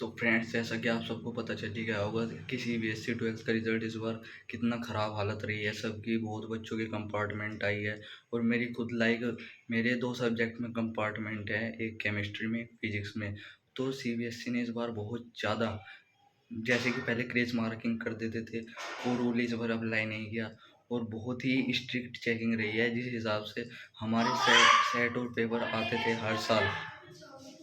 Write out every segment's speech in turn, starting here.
तो फ्रेंड्स, जैसा कि आप सबको पता चल ही गया होगा कि सीबीएसई 12th का रिजल्ट इस बार कितना ख़राब हालत रही है सबकी। बहुत बच्चों की कंपार्टमेंट आई है और मेरी खुद मेरे दो सब्जेक्ट में कंपार्टमेंट है, एक केमिस्ट्री में, एक फिजिक्स में। तो सीबीएसई ने इस बार बहुत ज़्यादा, जैसे कि पहले क्रेज मार्किंग कर देते थे, वो रूल इस बार अप्लाई नहीं किया और बहुत ही स्ट्रिक्ट चेकिंग रही है। जिस हिसाब से हमारे सेट और पेपर आते थे हर साल,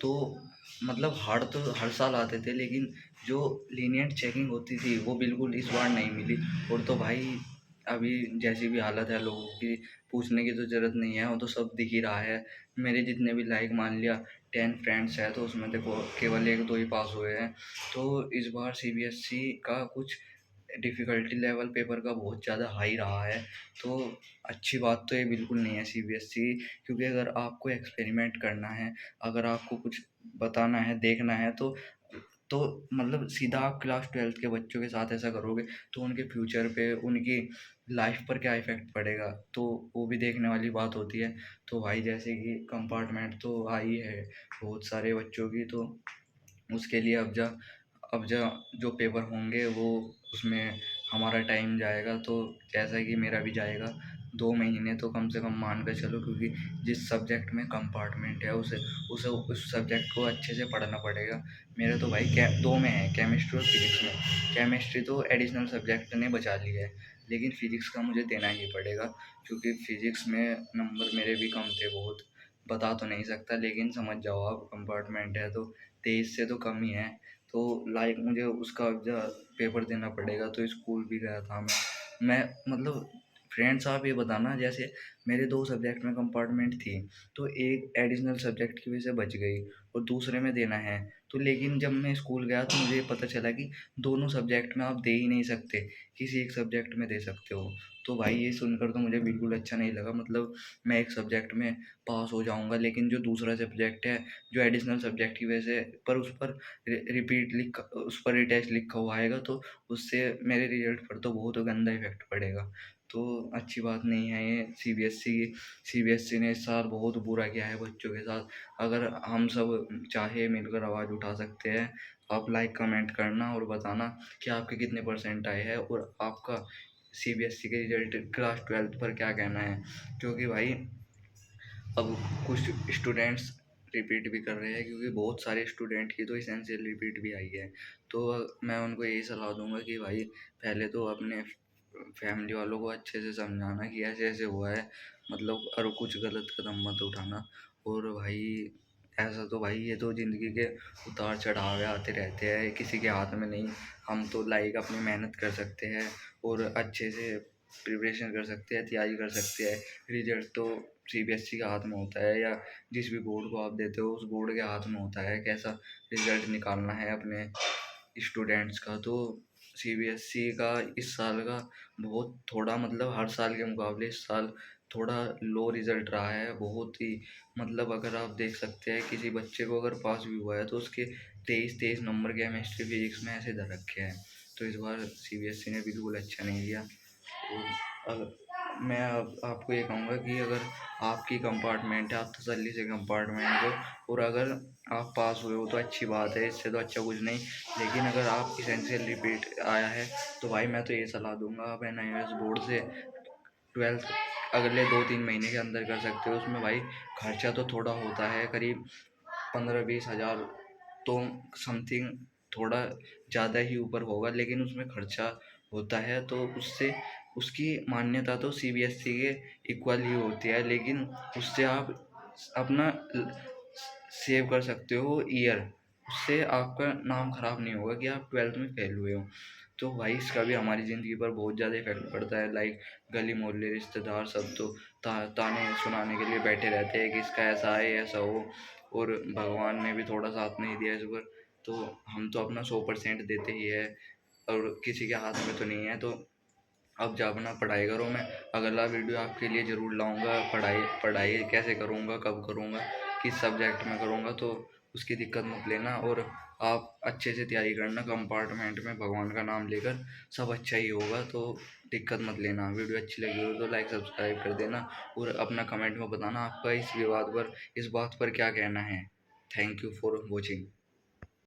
तो मतलब हार्ड तो हर साल आते थे, लेकिन जो लीनियंट चेकिंग होती थी वो बिल्कुल इस बार नहीं मिली। और तो भाई, अभी जैसी भी हालत है लोगों की, पूछने की तो ज़रूरत नहीं है, वो तो सब दिख ही रहा है। मेरे जितने भी मान लिया 10 फ्रेंड्स हैं, तो उसमें देखो केवल 1-2 ही पास हुए हैं। तो इस बार सीबीएसई का कुछ डिफ़िकल्टी लेवल पेपर का बहुत ज़्यादा हाई रहा है। तो अच्छी बात तो ये बिल्कुल नहीं है सीबीएसई, क्योंकि अगर आपको एक्सपेरिमेंट करना है, अगर आपको कुछ बताना है, देखना है, तो मतलब सीधा आप क्लास 12th के बच्चों के साथ ऐसा करोगे तो उनके फ्यूचर पे, उनकी लाइफ पर क्या इफ़ेक्ट पड़ेगा, तो वो भी देखने वाली बात होती है। तो भाई, जैसे कि कंपार्टमेंट तो आई है बहुत सारे बच्चों की, तो उसके लिए अब जा जो पेपर होंगे वो, उसमें हमारा टाइम जाएगा। तो जैसा कि मेरा भी जाएगा 2 महीने तो कम से कम मान कर चलो, क्योंकि जिस सब्जेक्ट में कंपार्टमेंट है उसे उसे उस सब्जेक्ट को अच्छे से पढ़ना पड़ेगा। मेरा तो भाई कै 2 में है, केमिस्ट्री और फिजिक्स में। केमिस्ट्री तो एडिशनल सब्जेक्ट ने बचा ली है, लेकिन फिजिक्स का मुझे देना ही पड़ेगा, क्योंकि फिजिक्स में नंबर मेरे भी कम थे बहुत। बता तो नहीं सकता, लेकिन समझ जाओ आप, कंपार्टमेंट है तो 23 से तो कम ही है। तो मुझे उसका जो पेपर देना पड़ेगा, तो स्कूल भी गया था मैं मतलब। फ्रेंड्स, आप ये बताना, जैसे मेरे 2 सब्जेक्ट में कंपार्टमेंट थी, तो एक एडिशनल सब्जेक्ट की वजह से बच गई और दूसरे में देना है। तो लेकिन जब मैं स्कूल गया तो मुझे पता चला कि दोनों सब्जेक्ट में आप दे ही नहीं सकते, किसी एक सब्जेक्ट में दे सकते हो। तो भाई, ये सुनकर तो मुझे बिल्कुल अच्छा नहीं लगा। मतलब मैं एक सब्जेक्ट में पास हो जाऊँगा, लेकिन जो दूसरा सब्जेक्ट है, जो एडिशनल सब्जेक्ट की वजह से, पर उस पर उस पर रिटेस्ट लिखा हुआ आएगा, तो उससे मेरे रिजल्ट पर तो बहुत गंदा इफ़ेक्ट पड़ेगा। तो अच्छी बात नहीं है ये सीबीएसई ने इस साल बहुत बुरा किया है बच्चों के साथ। अगर हम सब चाहे मिलकर आवाज़ उठा सकते हैं। आप लाइक कमेंट करना और बताना कि आपके कितने परसेंट आए हैं और आपका सीबीएसई के रिजल्ट क्लास 12th पर क्या कहना है। क्योंकि भाई, अब कुछ स्टूडेंट्स रिपीट भी कर रहे हैं, क्योंकि बहुत सारे स्टूडेंट की तो एसेंशियल रिपीट भी आई है। तो मैं उनको यही सलाह दूंगा कि भाई, पहले तो अपने फैमिली वालों को अच्छे से समझाना कि ऐसे ऐसे हुआ है, मतलब और कुछ गलत कदम मत उठाना। और भाई, ऐसा तो भाई, ये तो ज़िंदगी के उतार चढ़ाव आते रहते हैं, किसी के हाथ में नहीं। हम तो अपनी मेहनत कर सकते हैं और अच्छे से प्रिपरेशन कर सकते हैं, तैयारी कर सकते हैं। रिजल्ट तो सीबीएसई के हाथ में होता है, या जिस भी बोर्ड को आप देते हो उस बोर्ड के हाथ में होता है कैसा रिजल्ट निकालना है अपने स्टूडेंट्स का। तो सीबीएसई का इस साल का बहुत थोड़ा, मतलब हर साल के मुकाबले इस साल थोड़ा लो रिजल्ट रहा है बहुत ही। मतलब अगर आप देख सकते हैं, किसी बच्चे को अगर पास भी हुआ है तो उसके 23-23 नंबर केमिस्ट्री फिजिक्स में ऐसे धर रखे हैं। तो इस बार सीबीएसई ने बिल्कुल अच्छा नहीं किया। और अगर मैं अब आपको ये कहूँगा कि अगर आपकी कंपार्टमेंट है, आप तसल्ली से कंपार्टमेंट दो, और अगर आप पास हुए हो तो अच्छी बात है, इससे तो अच्छा कुछ नहीं। लेकिन अगर आप एसेंशियल रिपीट आया है, तो भाई मैं तो ये सलाह दूंगा, आप एनआईएस बोर्ड से 12th अगले 2-3 महीने के अंदर कर सकते हो। उसमें भाई खर्चा तो थोड़ा होता है, करीब 15-20 हज़ार, तो समथिंग थोड़ा ज़्यादा ही ऊपर होगा, लेकिन उसमें खर्चा होता है। तो उससे उसकी मान्यता तो सीबीएसई के इक्वल ही होती है, लेकिन उससे आप अपना सेव कर सकते हो ईयर। उससे आपका नाम ख़राब नहीं होगा कि आप 12th में फेल हुए हो। तो भाई, इसका भी हमारी ज़िंदगी पर बहुत ज़्यादा इफेक्ट पड़ता है। गली मोहल्ले रिश्तेदार सब तो ताने सुनाने के लिए बैठे रहते हैं कि इसका ऐसा है, ऐसा हो। और भगवान ने भी थोड़ा साथ नहीं दिया इस पर। तो हम तो अपना 100% देते ही है, और किसी के हाथ में तो नहीं है। तो अब जा अपना पढ़ाई करो। मैं अगला वीडियो आपके लिए ज़रूर लाऊंगा, पढ़ाई पढ़ाई कैसे करूँगा, कब करूँगा, किस सब्जेक्ट में करूँगा, तो उसकी दिक्कत मत लेना। और आप अच्छे से तैयारी करना, कंपार्टमेंट में भगवान का नाम लेकर सब अच्छा ही होगा। तो दिक्कत मत लेना। वीडियो अच्छी लगी हो तो लाइक सब्सक्राइब कर देना, और अपना कमेंट में बताना आपका इस बात पर क्या कहना है। Thank you for watching.